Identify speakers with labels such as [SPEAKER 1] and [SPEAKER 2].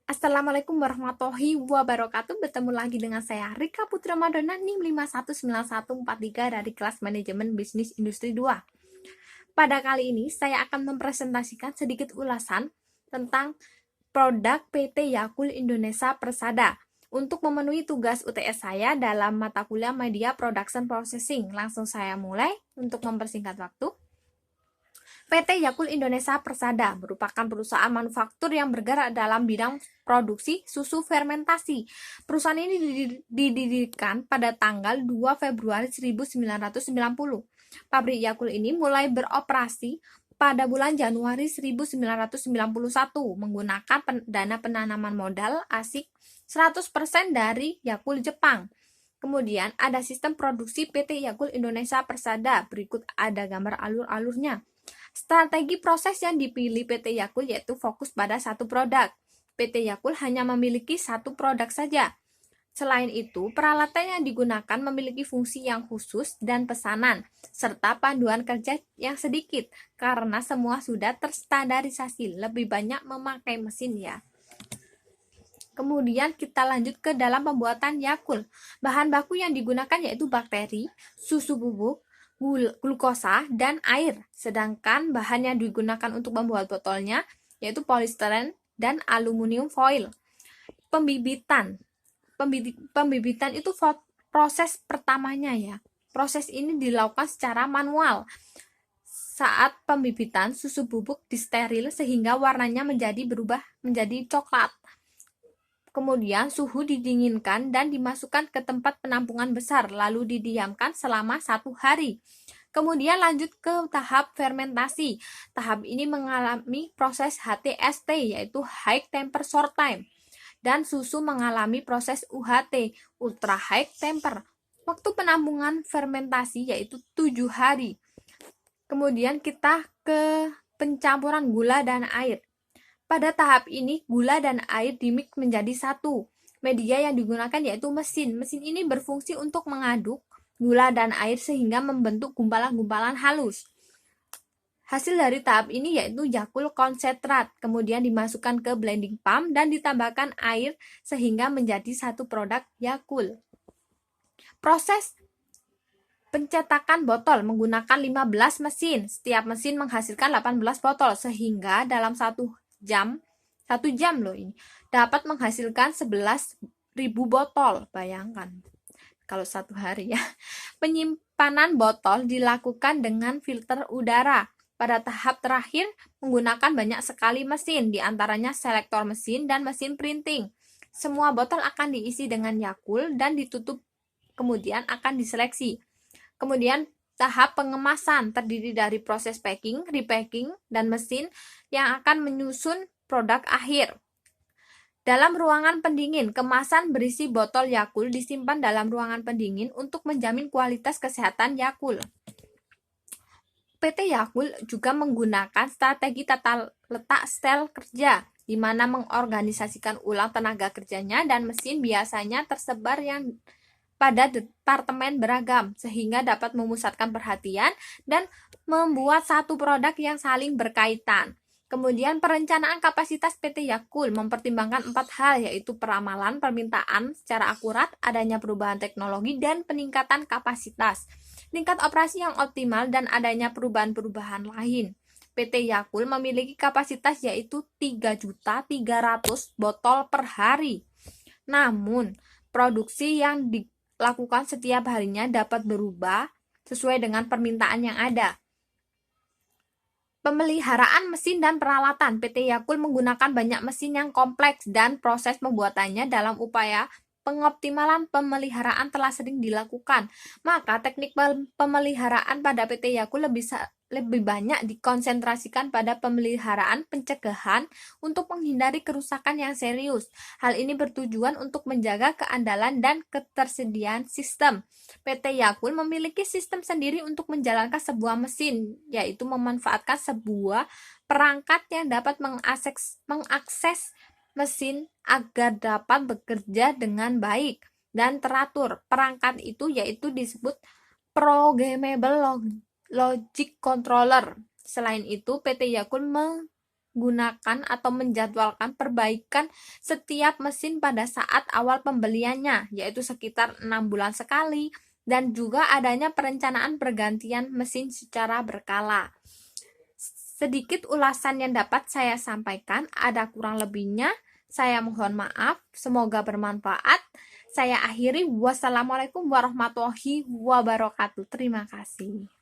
[SPEAKER 1] Assalamualaikum warahmatullahi wabarakatuh. Bertemu lagi dengan saya Rika Putri Madonna NIM 519143 dari kelas Manajemen Bisnis Industri 2. Pada kali ini saya akan mempresentasikan sedikit ulasan tentang produk PT Yakult Indonesia Persada untuk memenuhi tugas UTS saya dalam mata kuliah Media Production Processing. Langsung saya mulai untuk mempersingkat waktu. PT Yakult Indonesia Persada merupakan perusahaan manufaktur yang bergerak dalam bidang produksi susu fermentasi. Perusahaan ini didirikan pada tanggal 2 Februari 1990. Pabrik Yakult ini mulai beroperasi pada bulan Januari 1991 menggunakan dana penanaman modal asing 100% dari Yakult Jepang. Kemudian ada sistem produksi PT Yakult Indonesia Persada. Berikut ada gambar alur-alurnya. Strategi proses yang dipilih PT Yakult yaitu fokus pada satu produk. PT Yakult hanya memiliki satu produk saja. Selain itu, peralatan yang digunakan memiliki fungsi yang khusus dan pesanan, serta panduan kerja yang sedikit, karena semua sudah terstandarisasi, lebih banyak memakai mesin ya. Kemudian kita lanjut ke dalam pembuatan Yakult. Bahan baku yang digunakan yaitu bakteri, susu bubuk, glukosa, dan air. Sedangkan bahan yang digunakan untuk membuat botolnya yaitu polistiren dan aluminium foil. Pembibitan itu proses pertamanya ya. Proses ini dilakukan secara manual. Saat pembibitan, susu bubuk disteril sehingga warnanya berubah menjadi coklat. Kemudian suhu didinginkan dan dimasukkan ke tempat penampungan besar, lalu didiamkan selama 1 hari. Kemudian lanjut ke tahap fermentasi. Tahap ini mengalami proses HTST, yaitu High Temper Short Time. Dan susu mengalami proses UHT, Ultra High Temper. Waktu penampungan fermentasi yaitu 7 hari. Kemudian kita ke pencampuran gula dan air. Pada tahap ini, gula dan air dimix menjadi satu. Media yang digunakan yaitu mesin. Mesin ini berfungsi untuk mengaduk gula dan air sehingga membentuk gumpalan-gumpalan halus. Hasil dari tahap ini yaitu Yakult konsentrat. Kemudian dimasukkan ke blending pump dan ditambahkan air sehingga menjadi satu produk Yakult. Proses pencetakan botol menggunakan 15 mesin. Setiap mesin menghasilkan 18 botol sehingga dalam 1 jam loh ini dapat menghasilkan 11.000 botol. Bayangkan kalau 1 hari ya. Penyimpanan botol dilakukan dengan filter udara. Pada tahap terakhir menggunakan banyak sekali mesin, diantaranya selektor mesin dan mesin printing. Semua botol akan diisi dengan Yakult dan ditutup, kemudian akan diseleksi. Kemudian tahap pengemasan terdiri dari proses packing, repacking, dan mesin yang akan menyusun produk akhir. Dalam ruangan pendingin, kemasan berisi botol Yakult disimpan dalam ruangan pendingin untuk menjamin kualitas kesehatan Yakult. PT Yakult juga menggunakan strategi tata letak sel kerja, di mana mengorganisasikan ulang tenaga kerjanya dan mesin biasanya tersebar yang pada departemen beragam, sehingga dapat memusatkan perhatian dan membuat satu produk yang saling berkaitan. Kemudian perencanaan kapasitas PT Yakult mempertimbangkan 4 hal, yaitu peramalan permintaan secara akurat, adanya perubahan teknologi, dan peningkatan kapasitas, tingkat operasi yang optimal, dan adanya perubahan-perubahan lain. PT Yakult memiliki kapasitas yaitu 3.300.000 botol per hari. Namun, produksi yang dilakukan setiap harinya dapat berubah sesuai dengan permintaan yang ada. Pemeliharaan mesin dan peralatan. PT Yakult menggunakan banyak mesin yang kompleks dan proses pembuatannya dalam upaya pengoptimalan pemeliharaan telah sering dilakukan. Maka teknik pemeliharaan pada PT Yakult lebih banyak dikonsentrasikan pada pemeliharaan pencegahan untuk menghindari kerusakan yang serius. Hal ini bertujuan untuk menjaga keandalan dan ketersediaan sistem. PT Yakult memiliki sistem sendiri untuk menjalankan sebuah mesin, yaitu memanfaatkan sebuah perangkat yang dapat mengakses mesin agar dapat bekerja dengan baik dan teratur. Perangkat itu yaitu disebut programmable logic controller. Selain itu, PT Yakult gunakan atau menjadwalkan perbaikan setiap mesin pada saat awal pembeliannya, yaitu sekitar 6 bulan sekali, dan juga adanya perencanaan pergantian mesin secara berkala. Sedikit ulasan yang dapat saya sampaikan, ada kurang lebihnya. Saya mohon maaf, semoga bermanfaat. Saya akhiri, wassalamualaikum warahmatullahi wabarakatuh. Terima kasih.